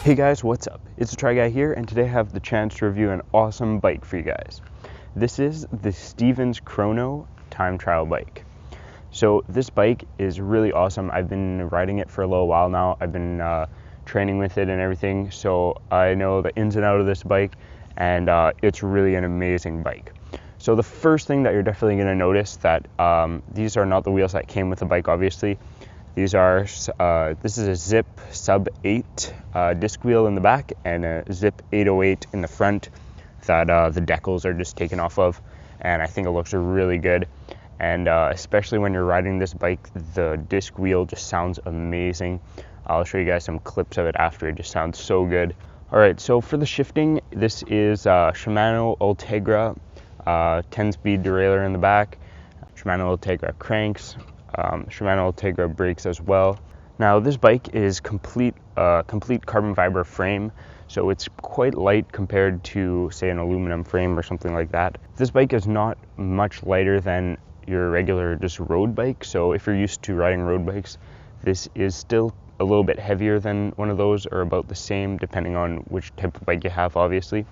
Hey guys, what's up? It's TheTriGuy here, and today I have the chance to review an awesome bike for you guys. This is the Stevens Crono time trial bike. So this bike is really awesome. I've been riding it for a little while now. I've been training with it and everything, so I know the ins and outs of this bike, and it's really an amazing bike. So the first thing that you're definitely going to notice that these are not the wheels that came with the bike, obviously. These are, this is a Zipp sub 8 disc wheel in the back and a Zipp 808 in the front that the decals are just taken off of, and I think it looks really good. And especially when you're riding this bike, the disc wheel just sounds amazing. I'll show you guys some clips of it after. It just sounds so good. Alright, so for the shifting, this is Shimano Ultegra 10-speed derailleur in the back, Shimano Ultegra cranks, Shimano Ultegra brakes as well. Now this bike is complete carbon fiber frame, so it's quite light compared to, say, an aluminum frame or something like that. This bike is not much lighter than your regular just road bike, so if you're used to riding road bikes, this is still a little bit heavier than one of those, or about the same depending on which type of bike you have, obviously.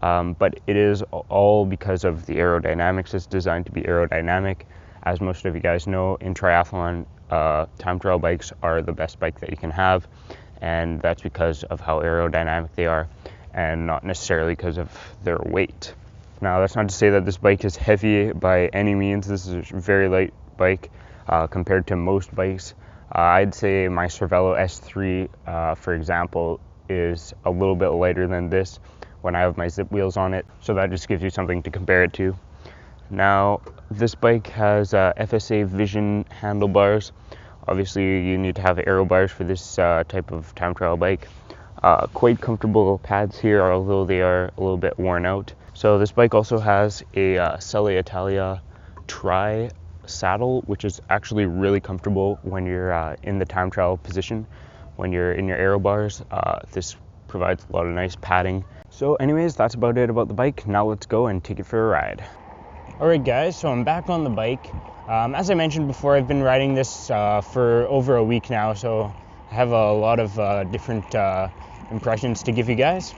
But it is all because of the aerodynamics. It's designed to be aerodynamic. As most of you guys know, in triathlon, time trial bikes are the best bike that you can have, and that's because of how aerodynamic they are, and not necessarily because of their weight. Now, that's not to say that this bike is heavy by any means. This is a very light bike compared to most bikes. I'd say my Cervelo S3, for example, is a little bit lighter than this when I have my Zipp wheels on it, so that just gives you something to compare it to. Now, this bike has Fsa Vision Handlebars. Obviously, you need to have aero bars for this type of time trial bike. Quite comfortable pads here, although they are a little bit worn out. So this bike also has a Selle Italia Tri saddle, which is actually really comfortable when you're in the time trial position. When you're in your aero bars, this provides a lot of nice padding. So anyways, that's about it about the bike. Now let's go and take it for a ride. Alright guys, so I'm back on the bike. As I mentioned before, I've been riding this for over a week now, so I have a lot of different impressions to give you guys.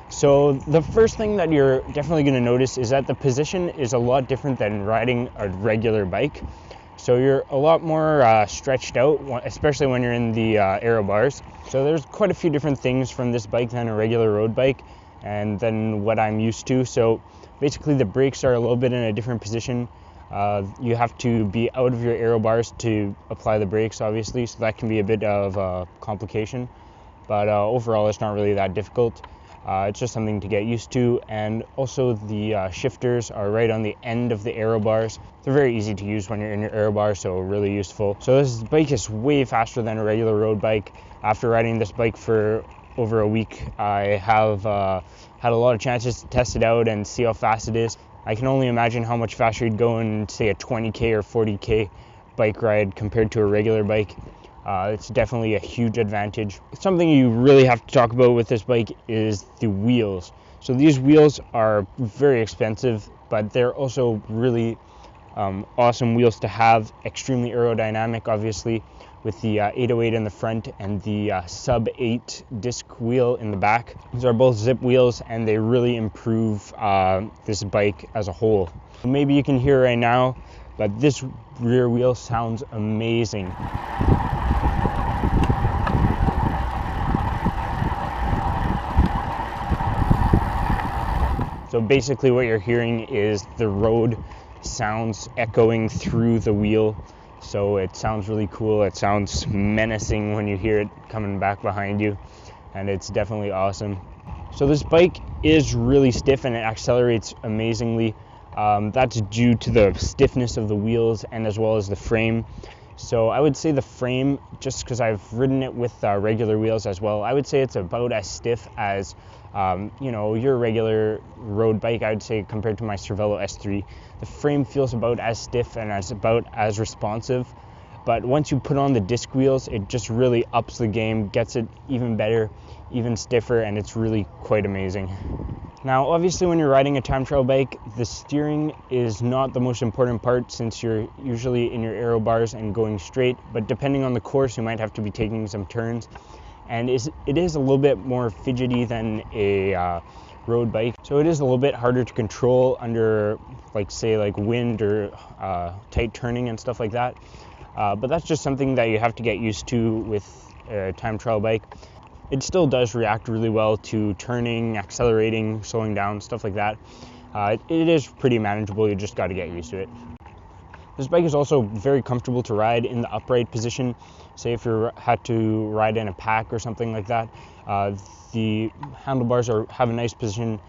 So the first thing that you're definitely going to notice is that the position is a lot different than riding a regular bike. So you're a lot more stretched out, especially when you're in the aero bars. So there's quite a few different things from this bike than a regular road bike and than what I'm used to. So basically the brakes are a little bit in a different position. You have to be out of your aero bars to apply the brakes, obviously, so that can be a bit of a complication. But overall, it's not really that difficult. It's just something to get used to, and also the shifters are right on the end of the aero bars. They're very easy to use when you're in your aero bars, so really useful. So this bike is way faster than a regular road bike. After riding this bike for over a week, I have had a lot of chances to test it out and see how fast it is. I can only imagine how much faster you'd go in, say, a 20k or 40k bike ride compared to a regular bike. It's definitely a huge advantage. Something you really have to talk about with this bike is the wheels. So these wheels are very expensive, but they're also really awesome wheels to have. Extremely aerodynamic, obviously, with the 808 in the front and the sub 8 disc wheel in the back. These are both Zipp wheels, and they really improve this bike as a whole. Maybe you can hear right now, but this rear wheel sounds amazing. So basically what you're hearing is the road sounds echoing through the wheel. So it sounds really cool. It sounds menacing when you hear it coming back behind you, and it's definitely awesome. So this bike is really stiff and it accelerates amazingly. That's due to the stiffness of the wheels and as well as the frame. So I would say the frame, just because I've ridden it with regular wheels as well, I would say it's about as stiff as your regular road bike. I would say compared to my Cervelo S3, the frame feels about as stiff and about as responsive. But once you put on the disc wheels, it just really ups the game, gets it even better, even stiffer, and it's really quite amazing. Now, obviously, when you're riding a time trial bike, the steering is not the most important part since you're usually in your aero bars and going straight, but depending on the course, you might have to be taking some turns. and it is a little bit more fidgety than a road bike, so it is a little bit harder to control under, like, say, like wind or tight turning and stuff like that. But that's just something that you have to get used to with a time trial bike. It still does react really well to turning, accelerating, slowing down, stuff like that. It is pretty manageable. You just got to get used to it. This bike is also very comfortable to ride in the upright position. Say if you had to ride in a pack or something like that, the handlebars have a nice position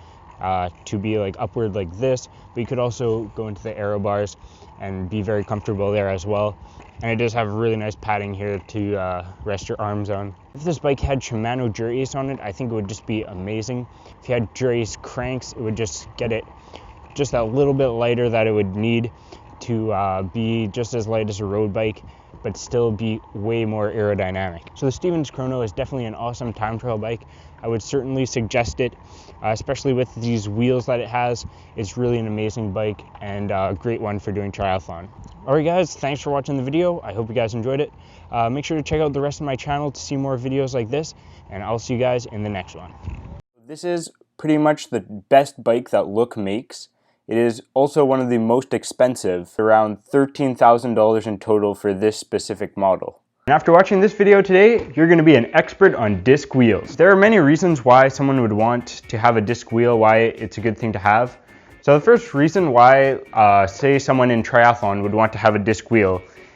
to be like upward like this, but you could also go into the aero bars and be very comfortable there as well. And it does have really nice padding here to rest your arms on. If this bike had Shimano Jury Ace on it, I think it would just be amazing. If you had Jury Ace cranks, it would just get it just a little bit lighter that it would need to be just as light as a road bike, but still be way more aerodynamic. So the Stevens Crono is definitely an awesome time trial bike. I would certainly suggest it, especially with these wheels that it has. It's really an amazing bike and a great one for doing triathlon. Alright guys, thanks for watching the video. I hope you guys enjoyed it. Make sure to check out the rest of my channel to see more videos like this, and I'll see you guys in the next one. This is pretty much the best bike that Look makes. It is also one of the most expensive, around $13,000 in total for this specific model. And after watching this video today, you're going to be an expert on disc wheels. There are many reasons why someone would want to have a disc wheel, why it's a good thing to have. So the first reason why, say someone in triathlon would want to have a disc wheel